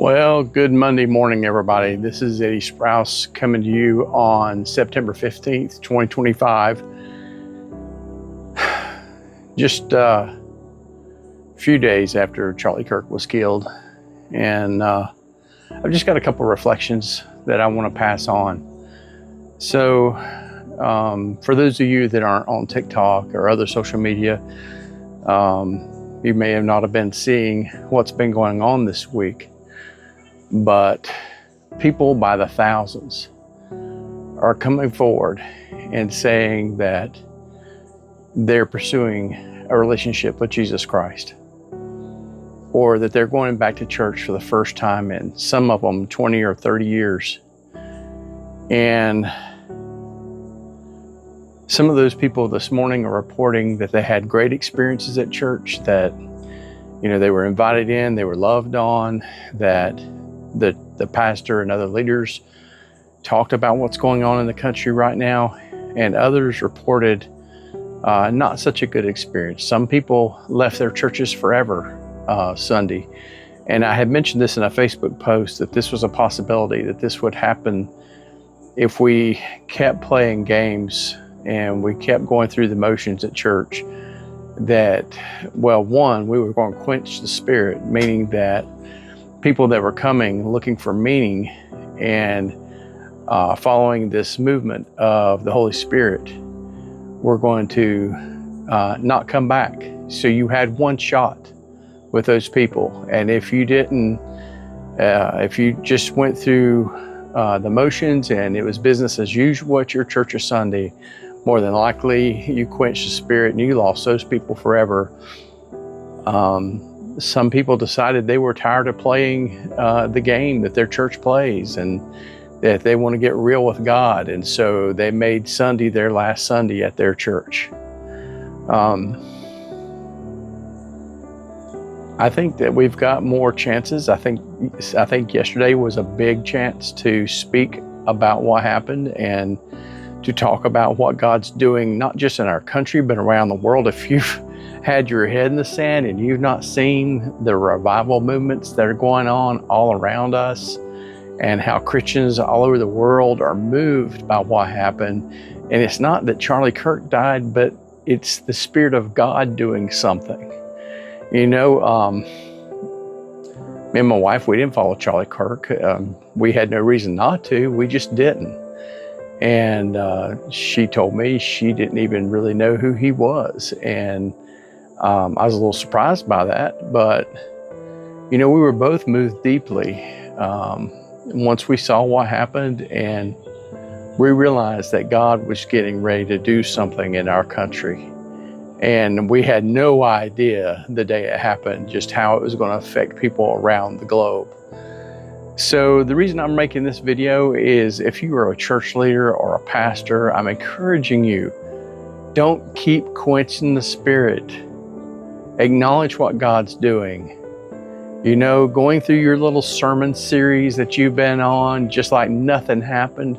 Well, good Monday morning, everybody. This is Eddie Sprouse coming to you on September 15th, 2025. Just a few days after Charlie Kirk was killed. And I've just got a couple of reflections that I want to pass on. So for those of you that aren't on TikTok or other social media, you may have not have been seeing what's been going on this week. But people by the thousands are coming forward and saying that they're pursuing a relationship with Jesus Christ, or that they're going back to church for the first time in some of them 20 or 30 years. And some of those people this morning are reporting that they had great experiences at church, that they were invited in, they were loved on, that the pastor and other leaders talked about what's going on in the country right now, and others reported not such a good experience. Some people left their churches forever Sunday, and I had mentioned this in a Facebook post that this was a possibility, that this would happen if we kept playing games and we kept going through the motions at church. That, well, one, we were going to quench the spirit, meaning that people that were coming looking for meaning and following this movement of the Holy Spirit were going to not come back. So you had one shot with those people. And if you didn't, if you just went through the motions and it was business as usual at your church of Sunday, more than likely you quenched the spirit and you lost those people forever. Some people decided they were tired of playing the game that their church plays, and that they want to get real with God. And so they made Sunday their last Sunday at their church. I think that we've got more chances. I think yesterday was a big chance to speak about what happened and to talk about what God's doing, not just in our country, but around the world. If you've had your head in the sand and you've not seen the revival movements that are going on all around us, and how Christians all over the world are moved by what happened. And it's not that Charlie Kirk died, but it's the Spirit of God doing something. Me and my wife, we didn't follow Charlie Kirk. We had no reason not to, we just didn't. And she told me she didn't even really know who he was. And I was a little surprised by that, but we were both moved deeply once we saw what happened, and we realized that God was getting ready to do something in our country. And we had no idea the day it happened just how it was going to affect people around the globe. So the reason I'm making this video is, if you are a church leader or a pastor, I'm encouraging you, don't keep quenching the spirit. Acknowledge what God's doing. Going through your little sermon series that you've been on, just like nothing happened.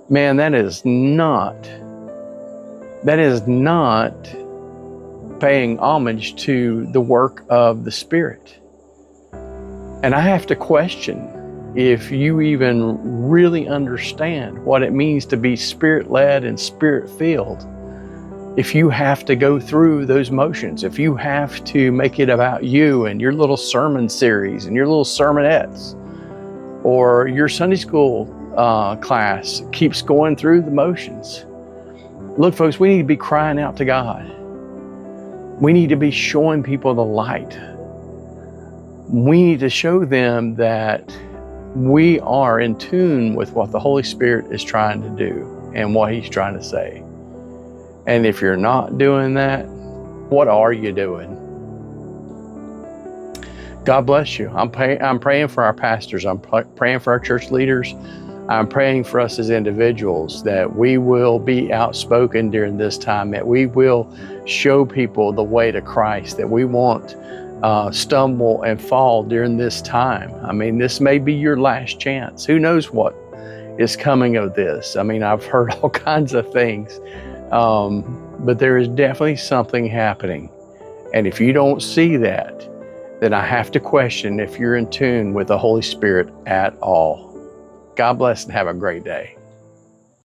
Man, that is not paying homage to the work of the Spirit. And I have to question if you even really understand what it means to be Spirit-led and Spirit-filled. If you have to go through those motions, if you have to make it about you and your little sermon series and your little sermonettes, or your Sunday school class keeps going through the motions. Look, folks, we need to be crying out to God. We need to be showing people the light. We need to show them that we are in tune with what the Holy Spirit is trying to do and what He's trying to say. And if you're not doing that, what are you doing? God bless you. I'm praying for our pastors. I'm praying for our church leaders. I'm praying for us as individuals, that we will be outspoken during this time, that we will show people the way to Christ, that we won't stumble and fall during this time. I mean, this may be your last chance. Who knows what is coming of this? I mean, I've heard all kinds of things. But there is definitely something happening. And if you don't see that, then I have to question if you're in tune with the Holy Spirit at all. God bless and have a great day.